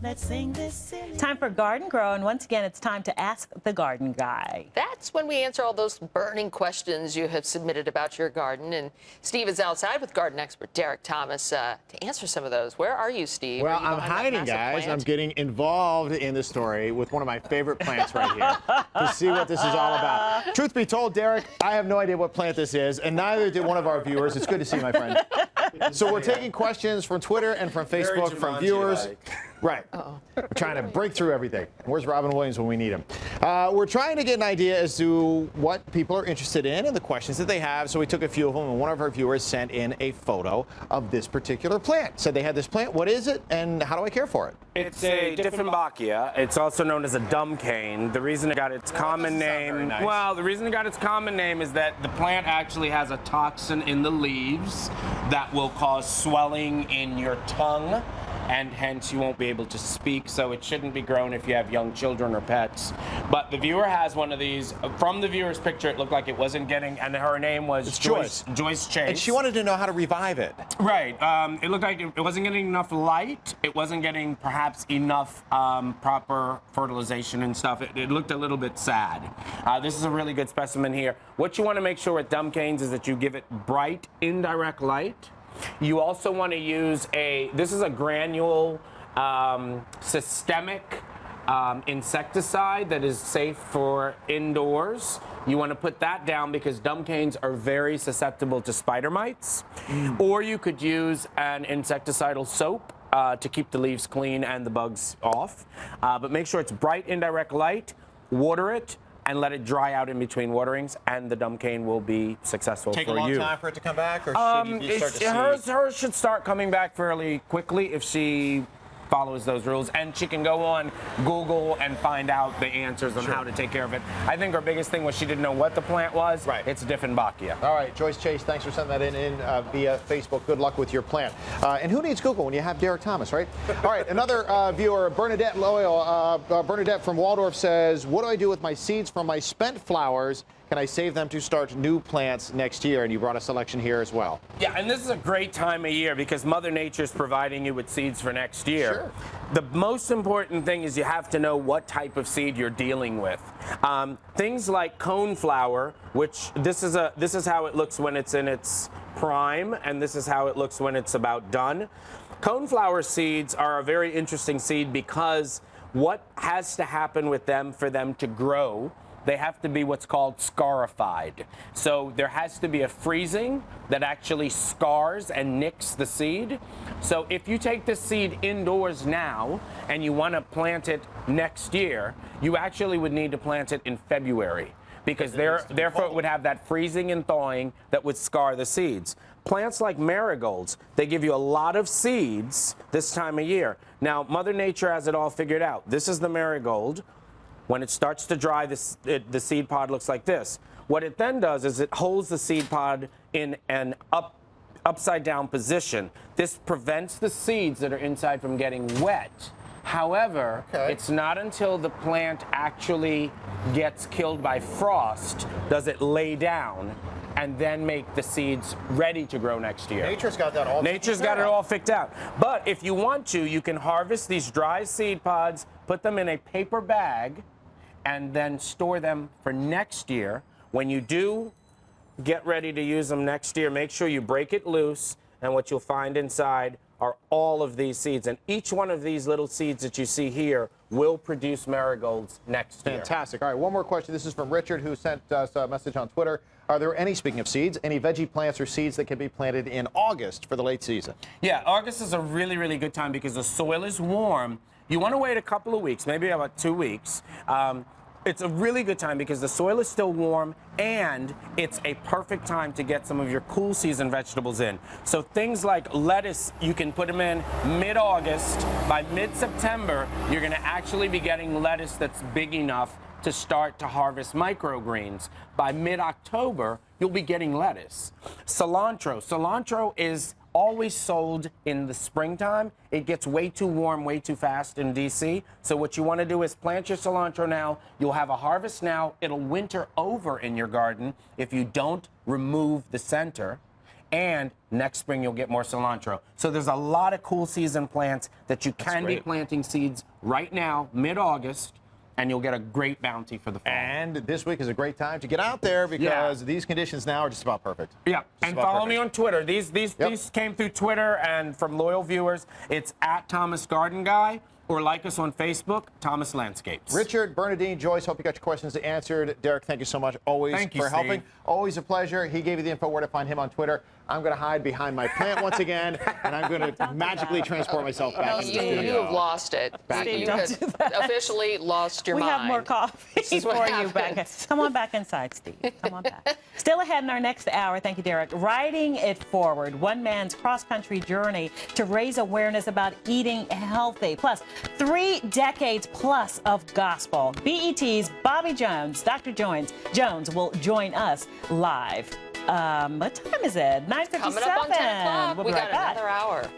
Let's sing this silly. Time for Garden Grow, and once again, it's time to ask the garden guy. That's when we answer all those burning questions you have submitted about your garden. And Steve is outside with garden expert Derek Thomas to answer some of those. Where are you, Steve? Well, you I'm hiding, guys. I'm getting involved in the story with one of my favorite plants right here to see what this is all about. Truth be told, Derek, I have no idea what plant this is, and neither did one of our viewers. It's good to see you, my friend. So we're taking questions from Twitter and from Facebook from viewers. Right. We're trying to break through everything. Where's Robin Williams when we need him? We're trying to get an idea as to what people are interested in and the questions that they have. So we took a few of them, and one of our viewers sent in a photo of this particular plant. Said they had this plant. What is it, and how do I care for it? It's a Dieffenbachia. It's also known as a dumb cane. The reason it got its common name, well, the reason it got its common name is that the plant actually has a toxin in the leaves that will cause swelling in your tongue, and hence you won't be able to speak, so it shouldn't be grown if you have young children or pets. But the viewer has one of these. From the viewer's picture, it looked like it wasn't getting, and her name was Joyce Chase. And she wanted to know how to revive it. Right. It looked like it wasn't getting enough light. It wasn't getting perhaps enough proper fertilization and stuff. It looked a little bit sad. This is a really good specimen here. What you want to make sure with dumb canes is that you give it bright, indirect light. You also want to use this is a granule systemic insecticide that is safe for indoors. You want to put that down because dumb canes are very susceptible to spider mites. Or you could use an insecticidal soap to keep the leaves clean and the bugs off. But make sure it's bright, indirect light, water it, and let it dry out in between waterings, and the dumb cane will be successful for you. Take a long time for it to come back, or should you start to see? Hers should start coming back fairly quickly if she follows those rules, and she can go on Google and find out the answers on how to take care of it. I think her biggest thing was she didn't know what the plant was. Right. It's Dieffenbachia. All right, Joyce Chase, thanks for sending that in via Facebook. Good luck with your plant. And who needs Google when you have Derek Thomas, right? All right, another viewer, Bernadette Loyal. Bernadette from Waldorf says, what do I do with my seeds from my spent flowers? Can I save them to start new plants next year? And you brought a selection here as well. Yeah, and this is a great time of year because Mother Nature's providing you with seeds for next year. Sure. The most important thing is you have to know what type of seed you're dealing with. Things like coneflower, which this is how it looks when it's in its prime, and this is how it looks when it's about done. Coneflower seeds are a very interesting seed because what has to happen with them for them to grow, they have to be what's called scarified. So there has to be a freezing that actually scars and nicks the seed. So if you take this seed indoors now and you want to plant it next year, you actually would need to plant it in February because therefore it would have that freezing and thawing that would scar the seeds. Plants like marigolds, they give you a lot of seeds this time of year. Now, Mother Nature has it all figured out. This is the marigold. When it starts to dry, the seed pod looks like this. What it then does is it holds the seed pod in an upside down position. This prevents the seeds that are inside from getting wet. However, it's not until the plant actually gets killed by frost does it lay down and then make the seeds ready to grow next year. Nature's got that all. Nature's got it all figured out. But if you want to, you can harvest these dry seed pods, put them in a paper bag, and then store them for next year. When you do get ready to use them next year, make sure you break it loose, and what you'll find inside are all of these seeds. And each one of these little seeds that you see here will produce marigolds next year. Fantastic. All right, one more question. This is from Richard, who sent us a message on Twitter. Are there any, speaking of seeds, any veggie plants or seeds that can be planted in August for the late season? Yeah, August is a really, really good time because the soil is warm. You want to wait a couple of weeks, maybe about 2 weeks. It's a really good time because the soil is still warm and it's a perfect time to get some of your cool season vegetables in. So things like lettuce, you can put them in mid-August. By mid-September, you're going to actually be getting lettuce that's big enough to start to harvest microgreens. By mid-October, you'll be getting lettuce. Cilantro. Cilantro is always sold in the springtime. It gets way too warm, way too fast in DC. So what you want to do is plant your cilantro now. You'll have a harvest now. It'll winter over in your garden if you don't remove the center. and next spring you'll get more cilantro. So there's a lot of cool season plants that you can be great. planting seeds right now, mid-August, and you'll get a great bounty for the fall. And this week is a great time to get out there because these conditions now are just about perfect. Yeah, Just and about follow me perfect. on Twitter. These came through Twitter and from loyal viewers. It's at Thomas Garden Guy, or like us on Facebook, Thomas Landscapes. Richard, Bernadine, Joyce, hope you got your questions answered. Derek, thank you so much always Thank you, for helping. Steve. Always a pleasure. He gave you the info where to find him on Twitter. I'm going to hide behind my plant once again, and I'm going to magically transport myself back into the You studio. have lost it. Steve, You don't have do that. officially lost your We mind. have more coffee is what for you back. happens. Come on back inside, Steve. Come on back. Still ahead in our next hour, thank you, Derek. Riding It Forward, one man's cross-country journey to raise awareness about eating healthy. Plus, 3 decades plus of gospel. BET's Bobby Jones, Dr. Jones will join us live. What time is it? 9:57. Coming up on 10 o'clock, We'll we be right got back. another hour.